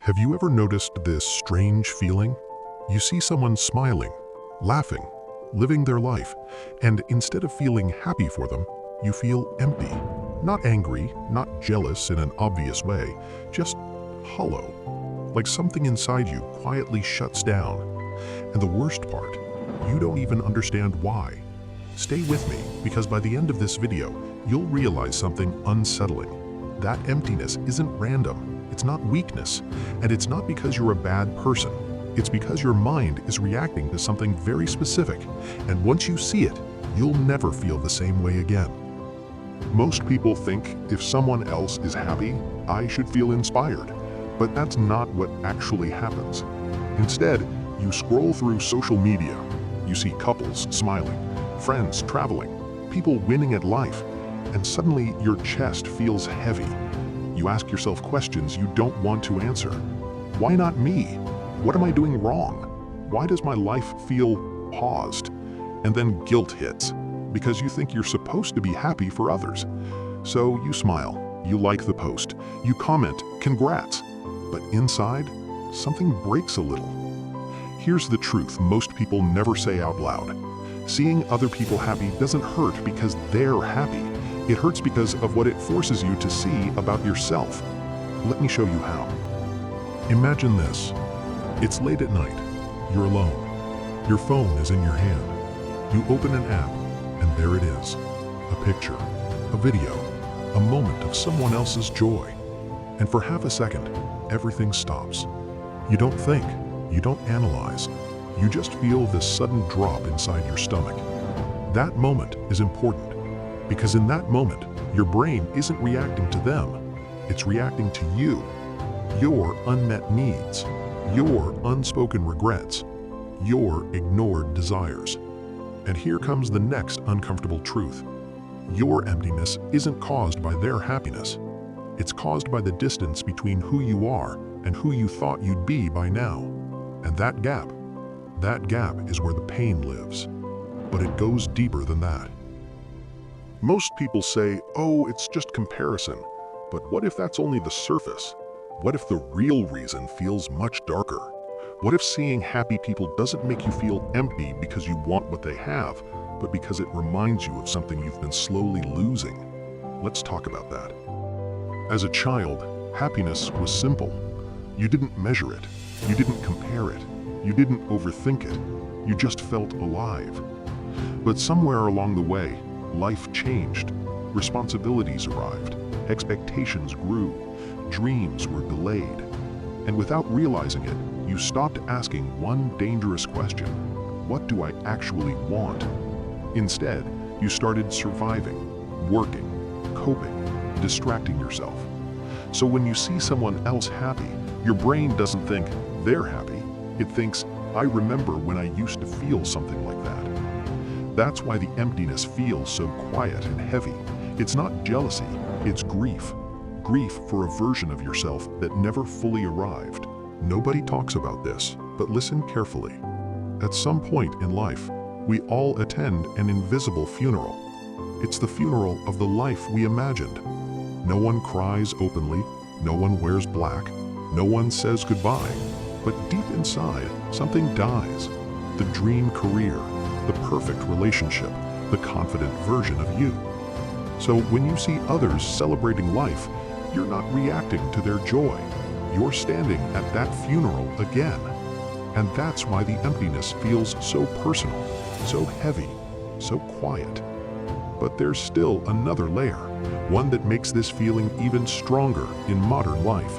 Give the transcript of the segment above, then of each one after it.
Have you ever noticed this strange feeling? You see someone smiling, laughing, living their life, and instead of feeling happy for them, you feel empty. Not angry, not jealous in an obvious way, just hollow. Like something inside you quietly shuts down. And the worst part, you don't even understand why. Stay with me, because by the end of this video, you'll realize something unsettling. That emptiness isn't random. It's not weakness, and it's not because you're a bad person. It's because your mind is reacting to something very specific, and once you see it, you'll never feel the same way again. Most people think if someone else is happy, I should feel inspired, but that's not what actually happens. Instead, you scroll through social media, you see couples smiling, friends traveling, people winning at life, and suddenly your chest feels heavy. You ask yourself questions you don't want to answer. Why not me? What am I doing wrong? Why does my life feel paused? And then guilt hits, because you think you're supposed to be happy for others. So you smile, you like the post, you comment, congrats. But inside, something breaks a little. Here's the truth most people never say out loud. Seeing other people happy doesn't hurt because they're happy. It hurts because of what it forces you to see about yourself. Let me show you how. Imagine this. It's late at night. You're alone. Your phone is in your hand. You open an app, and there it is. A picture, a video, a moment of someone else's joy. And for half a second, everything stops. You don't think, you don't analyze. You just feel this sudden drop inside your stomach. That moment is important. Because in that moment, your brain isn't reacting to them. It's reacting to you, your unmet needs, your unspoken regrets, your ignored desires. And here comes the next uncomfortable truth. Your emptiness isn't caused by their happiness. It's caused by the distance between who you are and who you thought you'd be by now. And that gap is where the pain lives. But it goes deeper than that. Most people say, oh, it's just comparison. But what if that's only the surface? What if the real reason feels much darker? What if seeing happy people doesn't make you feel empty because you want what they have, but because it reminds you of something you've been slowly losing? Let's talk about that. As a child, happiness was simple. You didn't measure it. You didn't compare it. You didn't overthink it. You just felt alive. But somewhere along the way, life changed, responsibilities arrived, expectations grew, dreams were delayed. And without realizing it, you stopped asking one dangerous question: what do I actually want? Instead, you started surviving, working, coping, distracting yourself. So when you see someone else happy, your brain doesn't think they're happy. It thinks, I remember when I used to feel something like that. That's why the emptiness feels so quiet and heavy. It's not jealousy, it's grief. Grief for a version of yourself that never fully arrived. Nobody talks about this, but listen carefully. At some point in life, we all attend an invisible funeral. It's the funeral of the life we imagined. No one cries openly, no one wears black, no one says goodbye. But deep inside, something dies. The dream career, the perfect relationship, the confident version of you. So when you see others celebrating life, you're not reacting to their joy. You're standing at that funeral again. And that's why the emptiness feels so personal, so heavy, so quiet. But there's still another layer, one that makes this feeling even stronger in modern life.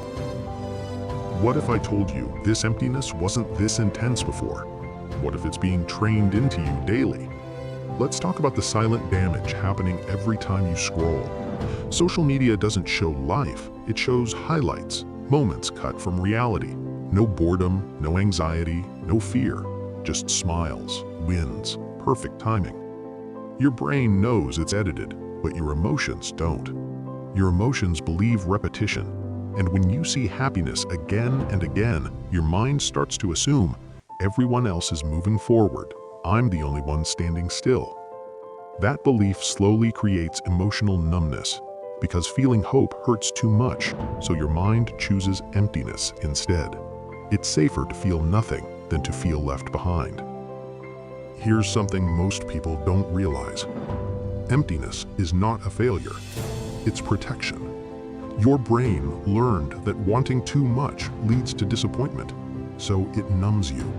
What if I told you this emptiness wasn't this intense before? What if it's being trained into you daily? Let's talk about the silent damage happening every time you scroll. Social media doesn't show life, it shows highlights, moments cut from reality. No boredom, no anxiety, no fear, just smiles, wins, perfect timing. Your brain knows it's edited, but your emotions don't. Your emotions believe repetition, and when you see happiness again and again, your mind starts to assume everyone else is moving forward. I'm the only one standing still. That belief slowly creates emotional numbness, because feeling hope hurts too much, so your mind chooses emptiness instead. It's safer to feel nothing than to feel left behind. Here's something most people don't realize. Emptiness is not a failure. It's protection. Your brain learned that wanting too much leads to disappointment, so it numbs you.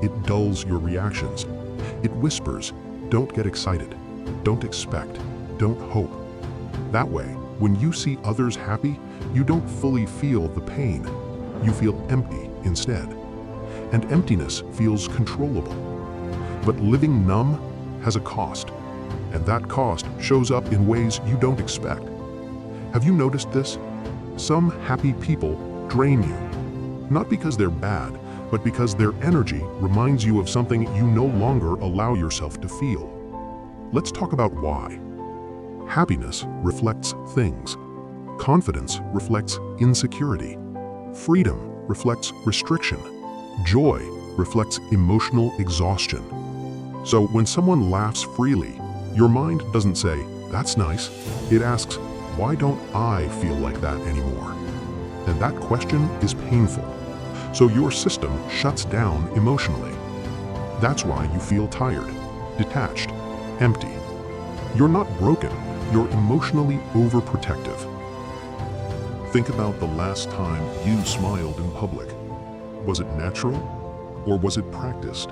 It dulls your reactions. It whispers, don't get excited, don't expect, don't hope. That way, when you see others happy, you don't fully feel the pain. You feel empty instead. And emptiness feels controllable. But living numb has a cost, and that cost shows up in ways you don't expect. Have you noticed this? Some happy people drain you, not because they're bad, but because their energy reminds you of something you no longer allow yourself to feel. Let's talk about why. Happiness reflects things. Confidence reflects insecurity. Freedom reflects restriction. Joy reflects emotional exhaustion. So when someone laughs freely, your mind doesn't say, that's nice. It asks, why don't I feel like that anymore? And that question is painful. So your system shuts down emotionally. That's why you feel tired, detached, empty. You're not broken, you're emotionally overprotective. Think about the last time you smiled in public. Was it natural or was it practiced?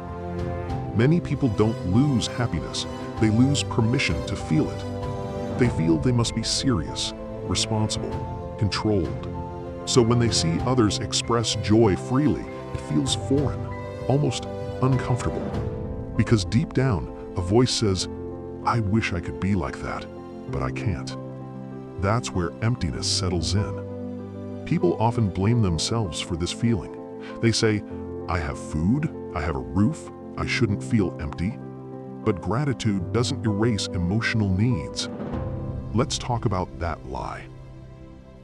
Many people don't lose happiness, they lose permission to feel it. They feel they must be serious, responsible, controlled. So when they see others express joy freely, it feels foreign, almost uncomfortable. Because deep down, a voice says, I wish I could be like that, but I can't. That's where emptiness settles in. People often blame themselves for this feeling. They say, I have food, I have a roof, I shouldn't feel empty. But gratitude doesn't erase emotional needs. Let's talk about that lie.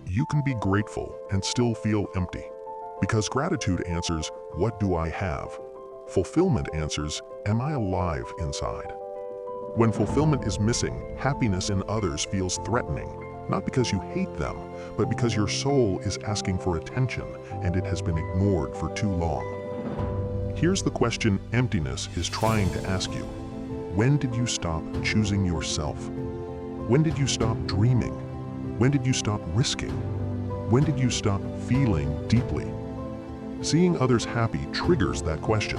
You can be grateful and still feel empty. Because gratitude answers, what do I have? Fulfillment answers, am I alive inside? When fulfillment is missing, happiness in others feels threatening. Not because you hate them, but because your soul is asking for attention and it has been ignored for too long. Here's the question emptiness is trying to ask you. When did you stop choosing yourself? When did you stop dreaming? When did you stop risking? When did you stop feeling deeply? Seeing others happy triggers that question,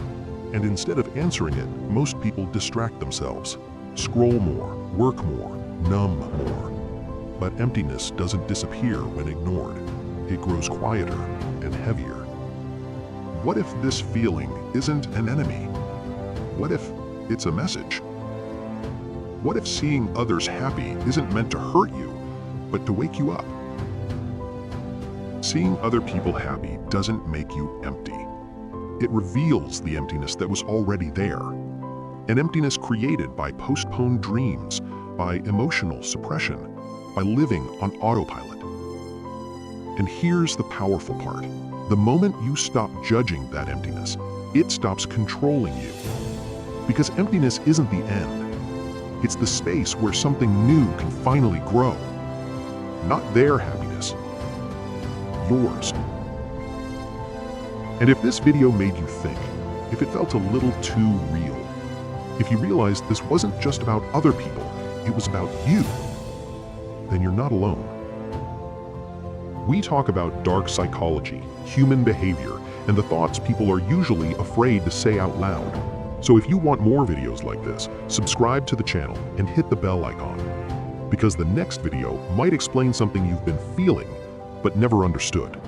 and instead of answering it, most people distract themselves. Scroll more, work more, numb more. But emptiness doesn't disappear when ignored. It grows quieter and heavier. What if this feeling isn't an enemy? What if it's a message? What if seeing others happy isn't meant to hurt you, but to wake you up? Seeing other people happy doesn't make you empty. It reveals the emptiness that was already there. An emptiness created by postponed dreams, by emotional suppression, by living on autopilot. And here's the powerful part. The moment you stop judging that emptiness, it stops controlling you. Because emptiness isn't the end. It's the space where something new can finally grow. Not their happiness, yours. And if this video made you think, if it felt a little too real, if you realized this wasn't just about other people, it was about you, then you're not alone. We talk about dark psychology, human behavior, and the thoughts people are usually afraid to say out loud. So if you want more videos like this, subscribe to the channel and hit the bell icon, because the next video might explain something you've been feeling but never understood.